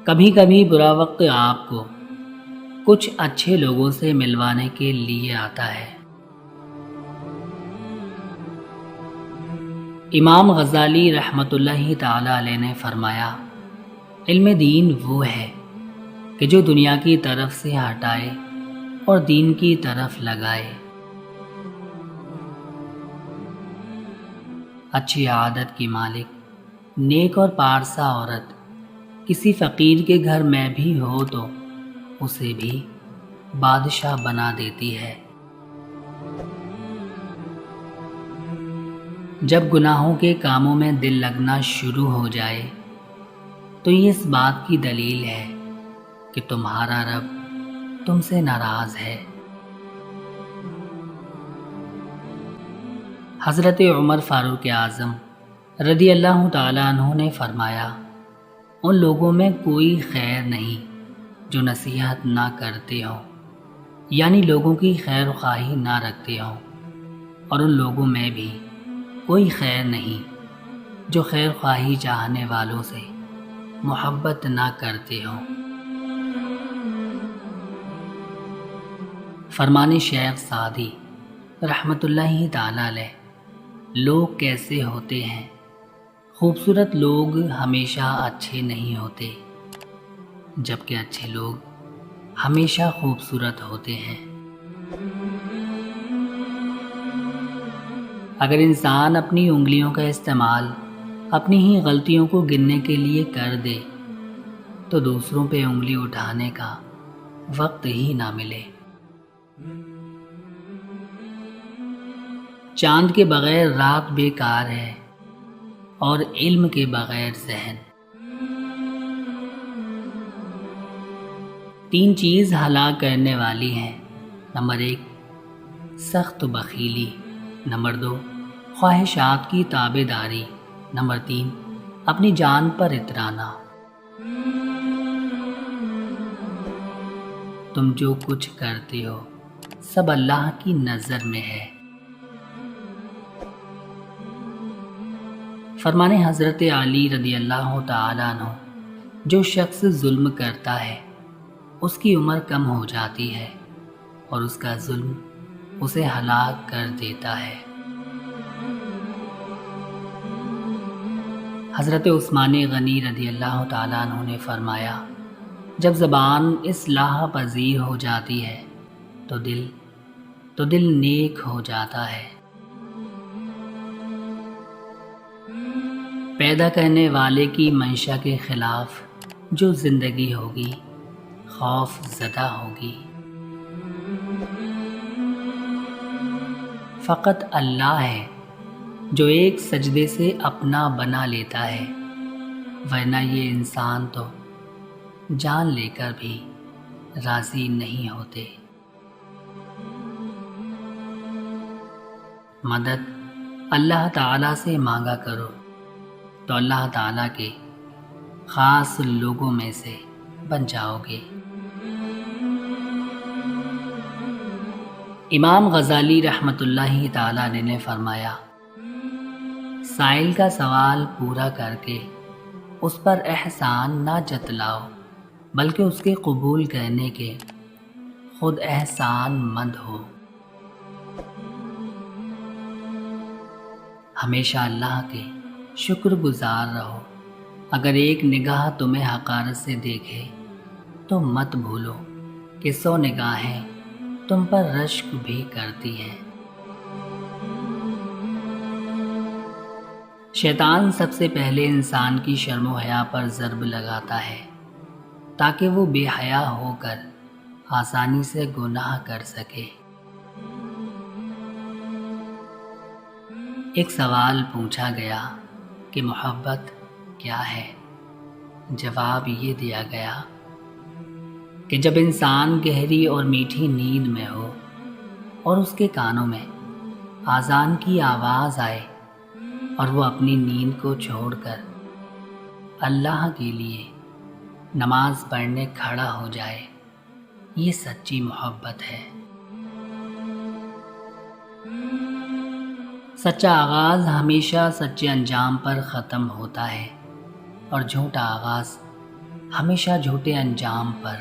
کبھی کبھی برا وقت آپ کو کچھ اچھے لوگوں سے ملوانے کے لیے آتا ہے۔ امام غزالی رحمۃ اللہ تعالی علیہ نے فرمایا، علم دین وہ ہے کہ جو دنیا کی طرف سے ہٹائے اور دین کی طرف لگائے۔ اچھی عادت کی مالک، نیک اور پارسا عورت کسی فقیر کے گھر میں بھی ہو تو اسے بھی بادشاہ بنا دیتی ہے۔ جب گناہوں کے کاموں میں دل لگنا شروع ہو جائے تو یہ اس بات کی دلیل ہے کہ تمہارا رب تم سے ناراض ہے۔ حضرت عمر فاروق اعظم رضی اللہ تعالیٰ عنہ نے فرمایا، ان لوگوں میں کوئی خیر نہیں جو نصیحت نہ کرتے ہوں، یعنی لوگوں کی خیر خواہی نہ رکھتے ہوں، اور ان لوگوں میں بھی کوئی خیر نہیں جو خیر خواہی چاہنے والوں سے محبت نہ کرتے ہوں۔ فرمان شیخ سعدی رحمۃ اللہ تعالی علیہ، لوگ کیسے ہوتے ہیں؟ خوبصورت لوگ ہمیشہ اچھے نہیں ہوتے، جبکہ اچھے لوگ ہمیشہ خوبصورت ہوتے ہیں۔ اگر انسان اپنی انگلیوں کا استعمال اپنی ہی غلطیوں کو گننے کے لیے کر دے تو دوسروں پہ انگلی اٹھانے کا وقت ہی نہ ملے۔ چاند کے بغیر رات بیکار ہے اور علم کے بغیر ذہن۔ 3 چیز ہلاک کرنے والی ہیں۔ نمبر 1، سخت بخیلی۔ نمبر 2، خواہشات کی تابع داری۔ نمبر 3، اپنی جان پر اترانا۔ تم جو کچھ کرتے ہو سب اللہ کی نظر میں ہے۔ فرمان حضرت علی رضی اللہ تعالی عنہ، جو شخص ظلم کرتا ہے اس کی عمر کم ہو جاتی ہے اور اس کا ظلم اسے ہلاک کر دیتا ہے۔ حضرت عثمان غنی رضی اللہ تعالیٰ عنہ نے فرمایا، جب زبان اصلاح پذیر ہو جاتی ہے تو دل نیک ہو جاتا ہے۔ پیدا کرنے والے کی منشا کے خلاف جو زندگی ہوگی خوف زدہ ہوگی۔ فقط اللہ ہے جو ایک سجدے سے اپنا بنا لیتا ہے، ورنہ یہ انسان تو جان لے کر بھی راضی نہیں ہوتے۔ مدد اللہ تعالیٰ سے مانگا کرو تو اللہ تعالیٰ کے خاص لوگوں میں سے بن جاؤ گے۔ امام غزالی رحمۃ اللہ تعالی علیہ نے فرمایا، سائل کا سوال پورا کر کے اس پر احسان نہ جتلاؤ، بلکہ اس کے قبول کرنے کے خود احسان مند ہو۔ ہمیشہ اللہ کے شکر گزار رہو۔ اگر ایک نگاہ تمہیں حقارت سے دیکھے تو مت بھولو کہ 100 نگاہیں تم پر رشک بھی کرتی ہیں۔ شیطان سب سے پہلے انسان کی شرم و حیا پر ضرب لگاتا ہے تاکہ وہ بے حیا ہو کر آسانی سے گناہ کر سکے۔ ایک سوال پوچھا گیا کہ محبت کیا ہے؟ جواب یہ دیا گیا کہ جب انسان گہری اور میٹھی نیند میں ہو اور اس کے کانوں میں اذان کی آواز آئے اور وہ اپنی نیند کو چھوڑ کر اللہ کے لیے نماز پڑھنے کھڑا ہو جائے، یہ سچی محبت ہے۔ سچا آغاز ہمیشہ سچے انجام پر ختم ہوتا ہے اور جھوٹا آغاز ہمیشہ جھوٹے انجام پر